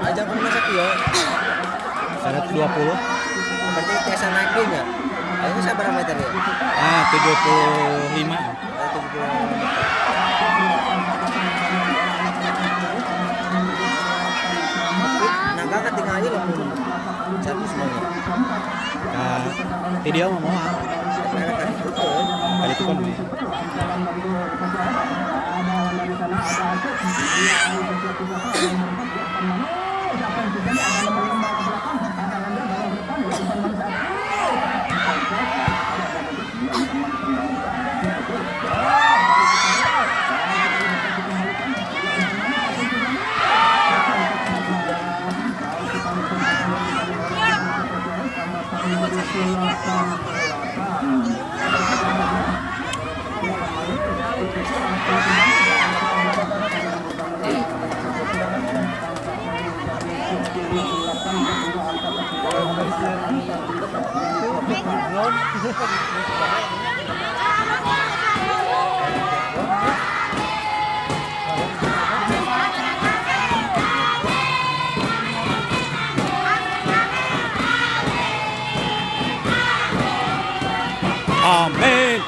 Aja pun masak ya. 120. Berarti tiasa naik dia enggak? Itu berapa meter ya? 75. 75. Naga ketinggalan aja loh. Satu semuanya. Video mau kali itu kan Amin.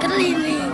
Keliling.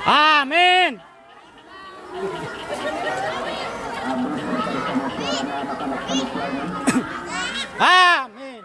Amin. Amin.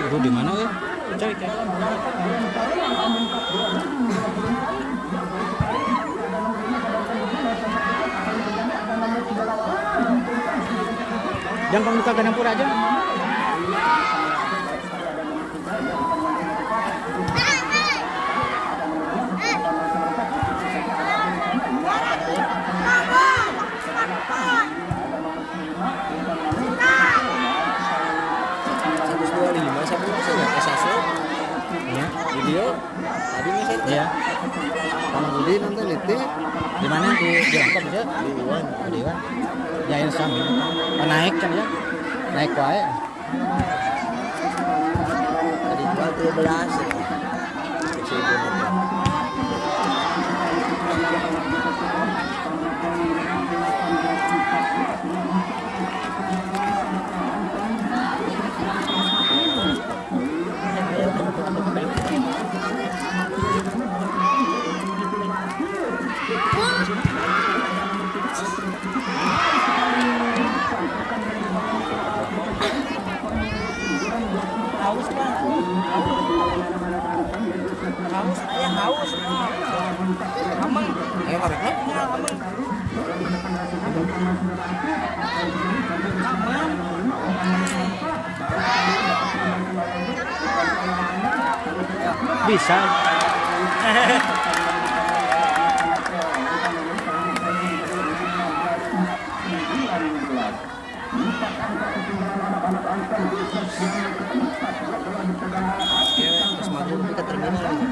Itu di mana ya? Cari cari. Yang pembuka gandang pura aja. Video tadi masih Iya. Kang Budi nonton itu Di mana di angkot aja? di Iwan. Di Iwan. Ya ini sambil. Naik kan ya? Naik wae. Tadi jual 12 kecil itu. korek lo. Bisa. Terus maju ke terminal lagi.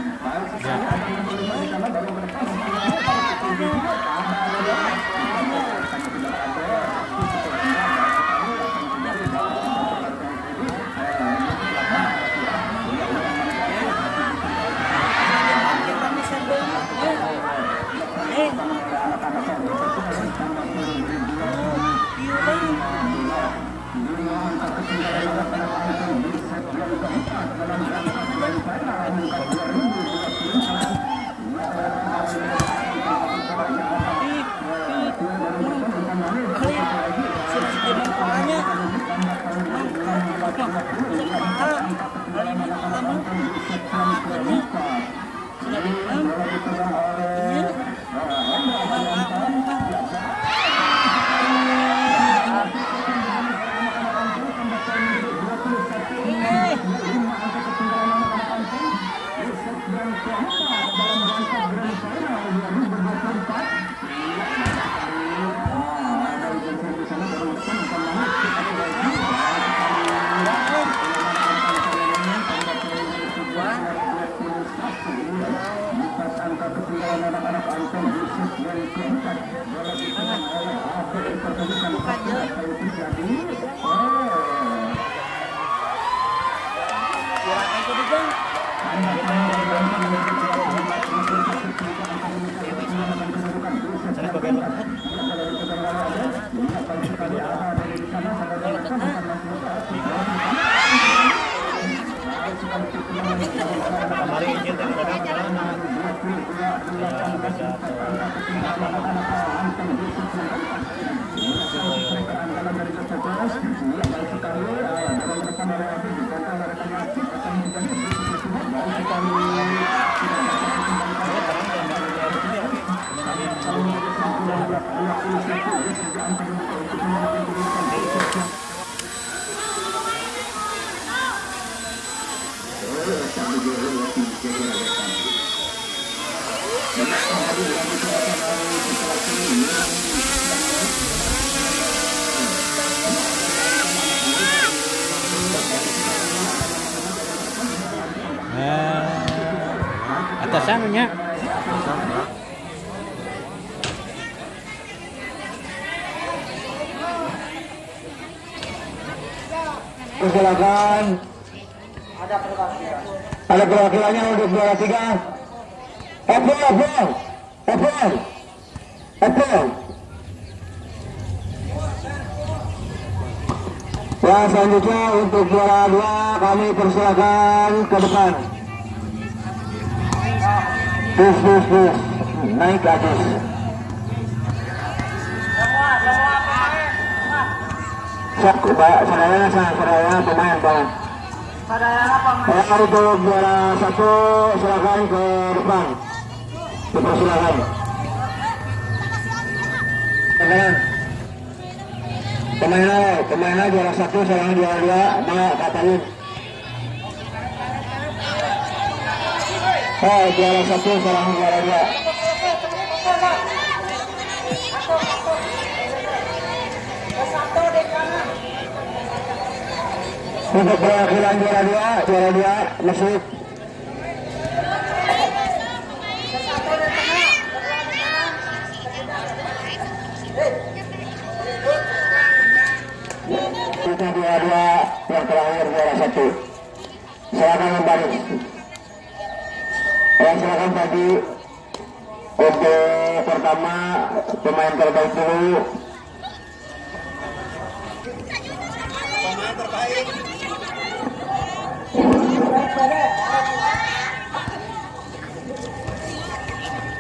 Atasannya. Silakan. Ada perwakilannya untuk juara 3. Apple. Ya, selanjutnya untuk juara 2 kami persilakan ke depan. Bus. Naik ke atas. Sadayana pemain Pak. Untuk juara 1 silakan ke depan. Dipersilakan. Pemainnya juara 1 silakan juara 2 mau katain. Juara 1 silakan juara 2. Untuk perwakilan juara 2 masuk. Untuk juara 2 yang terakhir juara 1. Silakan membaris. Silakan tadi untuk pertama pemain terbaik dulu.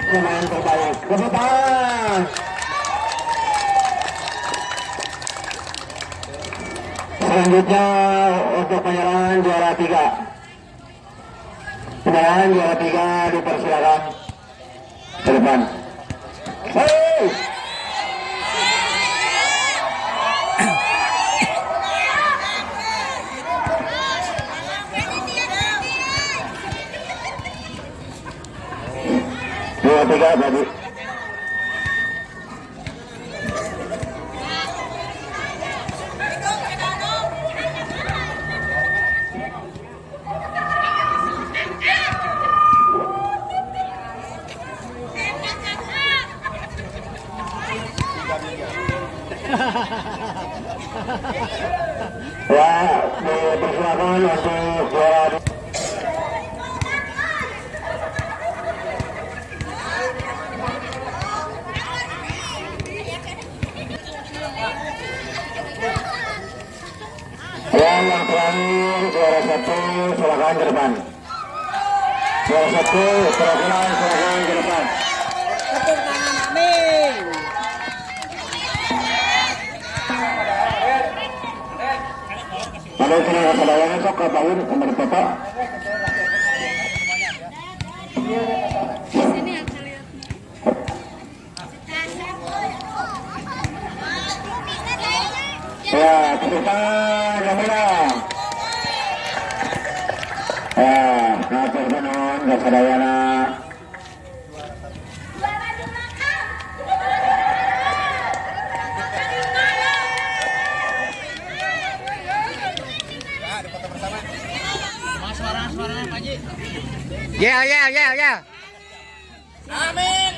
Pemain terbaik ke depan. Selanjutnya untuk penyerahan juara 3. Penyerahan juara 3 dipersilakan ke depan. Hei. Dua tiga jadi. Ya, dipersilakan untuk juara. Yang terakhir juara 1 silakan ke depan. Juara 1 silakan ke depan. Tepuk tangan, amin. Lalu sini saudara sok ke tahun nomor foto. Sini yang terlihat. Ya, tepuk tangan yang menang. Ya, ngatur tenon ke saudara. Ya. Amin.